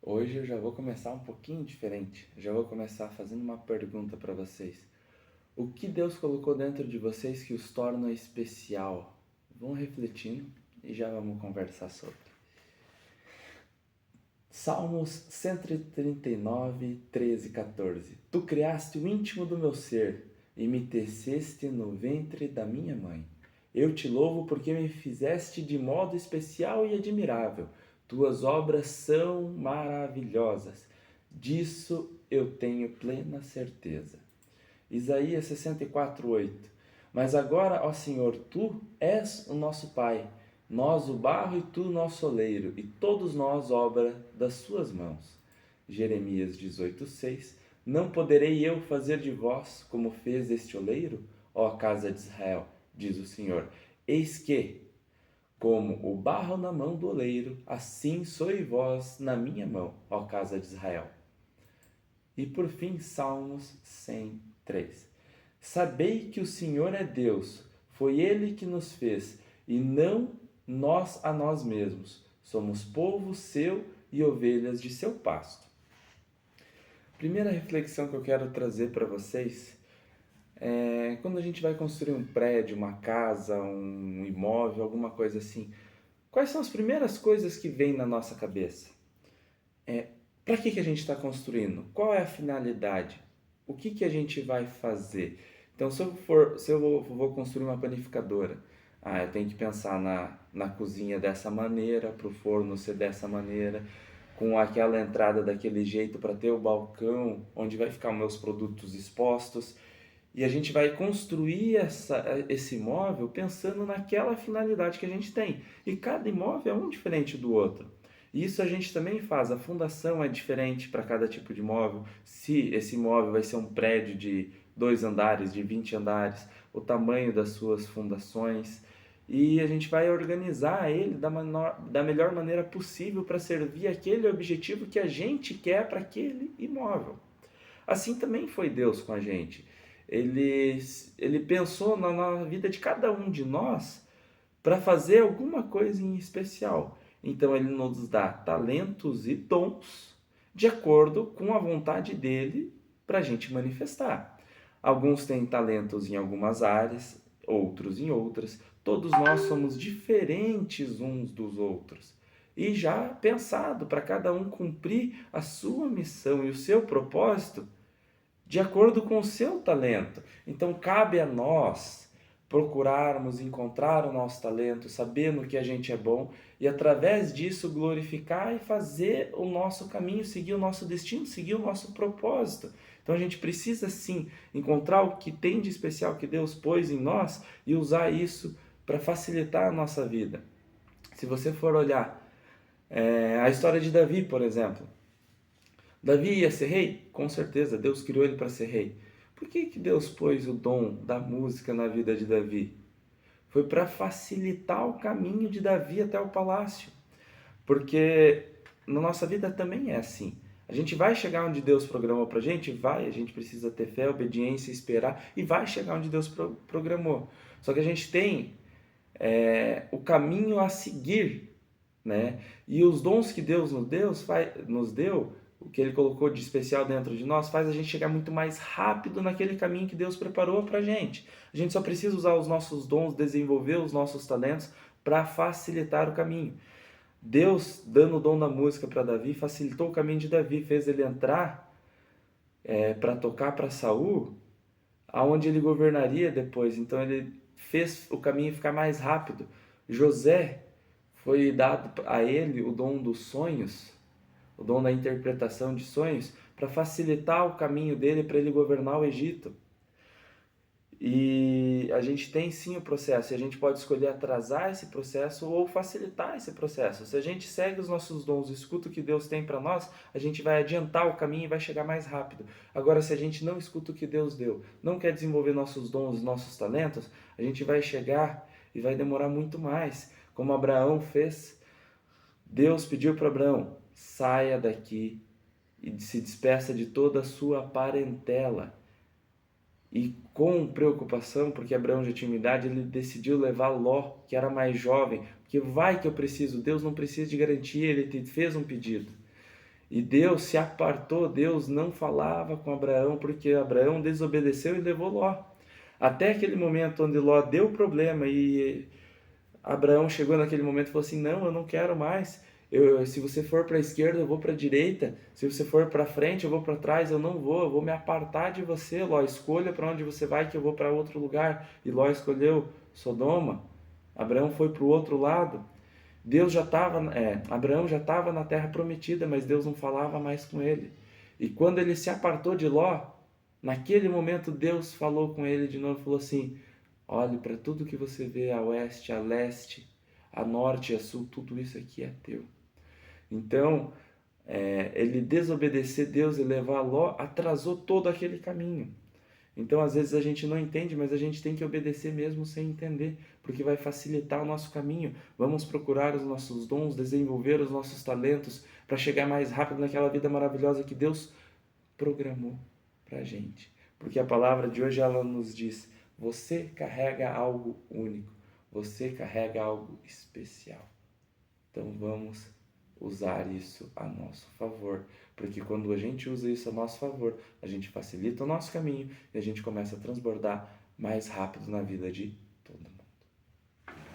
Hoje eu já vou começar um pouquinho diferente. Já vou começar fazendo uma pergunta para vocês. O que Deus colocou dentro de vocês que os torna especial? Vão refletindo e já vamos conversar sobre. Salmos 139, 13 e 14. Tu criaste o íntimo do meu ser e me teceste no ventre da minha mãe. Eu te louvo porque me fizeste de modo especial e admirável. Tuas obras são maravilhosas. Disso eu tenho plena certeza. Isaías 64, 8. Mas agora, ó Senhor, tu és o nosso Pai, nós o barro e tu o nosso oleiro, e todos nós obra das suas mãos. Jeremias 18, 6. Não poderei eu fazer de vós como fez este oleiro, ó casa de Israel, diz o Senhor. Eis que, como o barro na mão do oleiro, assim sois vós na minha mão, ó casa de Israel. E por fim, Salmos 103. Sabei que o Senhor é Deus, foi Ele que nos fez, e não nós a nós mesmos. Somos povo seu e ovelhas de seu pasto. Primeira reflexão que eu quero trazer para vocês é quando a gente vai construir um prédio, uma casa, um imóvel, alguma coisa assim. Quais são as primeiras coisas que vêm na nossa cabeça? Para que a gente está construindo? Qual é a finalidade? O que a gente vai fazer? Então, se eu vou construir uma panificadora, eu tenho que pensar na cozinha dessa maneira, para o forno ser dessa maneira, com aquela entrada daquele jeito para ter o balcão onde vai ficar os meus produtos expostos. E a gente vai construir esse imóvel pensando naquela finalidade que a gente tem. E cada imóvel é um diferente do outro. Isso a gente também faz, a fundação é diferente para cada tipo de imóvel. Se esse imóvel vai ser um prédio de 2 andares, de 20 andares, o tamanho das suas fundações. E a gente vai organizar ele da melhor maneira possível para servir aquele objetivo que a gente quer para aquele imóvel. Assim também foi Deus com a gente. Ele pensou na vida de cada um de nós para fazer alguma coisa em especial. Então ele nos dá talentos e dons de acordo com a vontade dele para a gente manifestar. Alguns têm talentos em algumas áreas, outros em outras. Todos nós somos diferentes uns dos outros. E já pensado para cada um cumprir a sua missão e o seu propósito de acordo com o seu talento. Então cabe a nós procurarmos encontrar o nosso talento, saber no que a gente é bom e através disso glorificar e fazer o nosso caminho, seguir o nosso destino, seguir o nosso propósito. Então a gente precisa sim encontrar o que tem de especial que Deus pôs em nós e usar isso para facilitar a nossa vida. Se você for olhar a história de Davi, por exemplo, Davi ia ser rei? Com certeza, Deus criou ele para ser rei. Por que Deus pôs o dom da música na vida de Davi? Foi para facilitar o caminho de Davi até o palácio. Porque na nossa vida também é assim. A gente vai chegar onde Deus programou para a gente? Vai, a gente precisa ter fé, obediência, esperar e vai chegar onde Deus programou. Só que a gente tem o caminho a seguir, né? E os dons que Deus nos deu, o que Ele colocou de especial dentro de nós, faz a gente chegar muito mais rápido naquele caminho que Deus preparou para a gente. A gente só precisa usar os nossos dons, desenvolver os nossos talentos para facilitar o caminho. Deus, dando o dom da música para Davi, facilitou o caminho de Davi, fez ele entrar para tocar para Saul, aonde ele governaria depois. Então ele fez o caminho ficar mais rápido. José, foi dado a ele o dom dos sonhos, o dom da interpretação de sonhos, para facilitar o caminho dele para ele governar o Egito. E a gente tem sim o processo, e a gente pode escolher atrasar esse processo ou facilitar esse processo. Se a gente segue os nossos dons, escuta o que Deus tem para nós, a gente vai adiantar o caminho e vai chegar mais rápido. Agora, se a gente não escuta o que Deus deu, não quer desenvolver nossos dons, nossos talentos, a gente vai chegar e vai demorar muito mais. Como Abraão fez, Deus pediu para Abraão: saia daqui e se despeça de toda a sua parentela. E com preocupação, porque Abraão já tinha idade, ele decidiu levar Ló, que era mais jovem, porque vai que eu preciso, Deus não precisa de garantia, ele te fez um pedido. E Deus se apartou, Deus não falava com Abraão, porque Abraão desobedeceu e levou Ló. Até aquele momento onde Ló deu problema e Abraão chegou naquele momento e falou assim: Não, eu não quero mais. Se você for para a esquerda, eu vou para a direita. Se você for para frente, eu vou para trás. Eu não vou, eu vou me apartar de você, Ló. Escolha para onde você vai, que eu vou para outro lugar. E Ló escolheu Sodoma. Abraão foi para o outro lado. Abraão já estava na terra prometida, mas Deus não falava mais com ele. E quando ele se apartou de Ló, naquele momento Deus falou com ele de novo, falou assim: olhe para tudo que você vê a oeste, a leste, a norte e a sul, tudo isso aqui é teu. Então, ele desobedecer Deus e levar Ló atrasou todo aquele caminho. Então, às vezes a gente não entende, mas a gente tem que obedecer mesmo sem entender, porque vai facilitar o nosso caminho. Vamos procurar os nossos dons, desenvolver os nossos talentos para chegar mais rápido naquela vida maravilhosa que Deus programou para a gente. Porque a palavra de hoje ela nos diz: você carrega algo único, você carrega algo especial. Então vamos usar isso a nosso favor, porque quando a gente usa isso a nosso favor, a gente facilita o nosso caminho e a gente começa a transbordar mais rápido na vida de